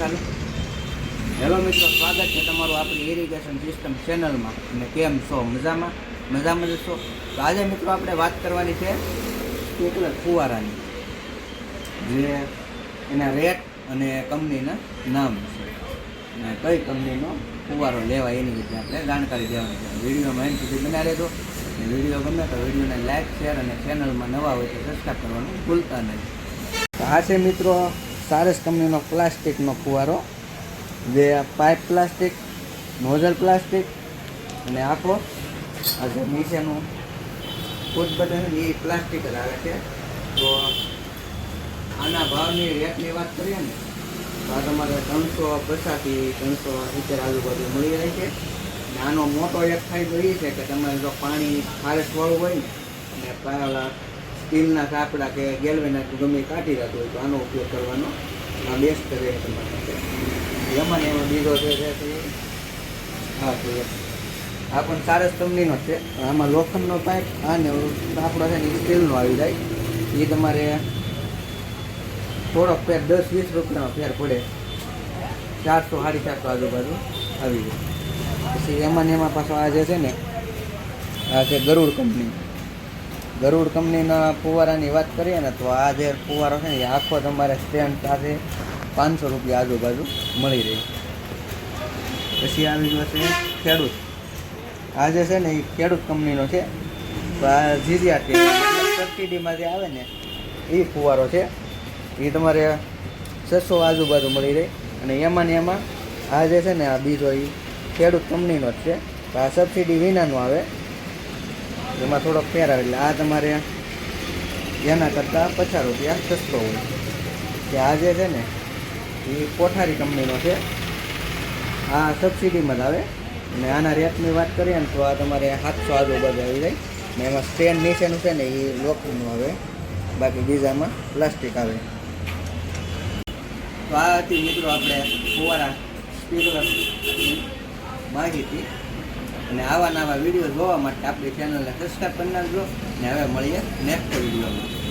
ચાલો. હેલો મિત્રો, સ્વાગત છે તમારું આપણી ઇરિગેશન સિસ્ટમ ચેનલમાં. અને કેમ છો? મજામાં જ છો? તો આજે મિત્રો આપણે વાત કરવાની છે સ્પ્રિંકલર ફુવારાની, જે એના રેટ અને કંપનીના નામ છે અને કઈ કંપનીનો ફુવારો લેવાય એની વિશે આપણે જાણકારી દેવાની છે. વિડીયોમાં એન્ડ સુધી બન્યા રહેજો. અને વિડીયો ગમે તો વિડીયોને લાઇક, શેર અને ચેનલમાં નવા હોય તો સબસ્ક્રાઈબ કરવાનું ભૂલતા નહીં. તો આ છે મિત્રો સારસ કંપનીનો પ્લાસ્ટિકનો ફુવારો, જે પાઇપ પ્લાસ્ટિક, નોઝલ પ્લાસ્ટિક અને આખો આ જે નીચેનું ફૂટ બટન એ પ્લાસ્ટિક જ આવે છે. તો આના ભાવની રેટની વાત કરીએ ને તો આ તમારે 350થી 370 આજુબાજુ મળી રહે છે. અને આનો મોટો એક ફાયદો એ છે કે તમારે જો પાણી ખારસવાળું હોય ને અને પેલા સ્ટીલના કાપડા કે ગેલ્વેના ગમે કાઢી રાખવું હોય તો આનો ઉપયોગ કરવાનો આ બેસ્ટ રહે તમારા માટે. એમાં ને એમાં બીજો જે છે તે હા તો આ પણ સારસ કંપનીનો છે. આમાં લોખંડનો પાઇપ અને આપણો છે ને સ્ટીલનો આવી જાય. એ તમારે થોડોક ફેર 10-20 રૂપિયાનો ફેર પડે, 400-450 આજુબાજુ આવી જાય. પછી એમાં ને એમાં પાછો આ જે છે ને આ છે ગરુડ કંપનીના ફુવારાની વાત કરીએ ને તો આ જે ફુવારો છે ને એ આખો તમારે સ્ટેન્ડ સાથે 500 રૂપિયા આજુબાજુ મળી રહે. પછી આવી ગયો છે ખેડૂત. આ જે છે ને એ ખેડૂત કંપનીનો છે. તો આ જીજીઆર સબસિડીમાં જે આવે ને એ ફુવારો છે. એ તમારે 600 આજુબાજુ મળી રહે. અને એમાં ને એમાં આ જે છે ને આ બીજો એ ખેડૂત કંપનીનો જ છે. તો આ સબસિડી વિનાનું આવે, એમાં થોડોક ફેર આવે. એટલે આ તમારે એના કરતાં 50 રૂપિયા સસ્તો હોય. કે આ જે છે ને એ કોઠારી કંપનીનો છે. આ સબસિડીમાં જ આવે. અને આના રેટની વાત કરીએ ને તો આ તમારે 700 આજુબાજુ આવી જાય. ને એમાં સ્ટેન્ડ નીચેનું છે ને એ લોખંડનું આવે, બાકી બીજામાં પ્લાસ્ટિક આવે. તો આ હતી મિત્રો આપણે ફુવારા સ્પ્રિંકલરની માહિતી. અને આવા નવા વિડીયો જોવા માટે આપણી ચેનલને સબસ્ક્રાઈબ કરી નાખજો. ને હવે મળીએ નેક્સ્ટ વિડીયોમાં.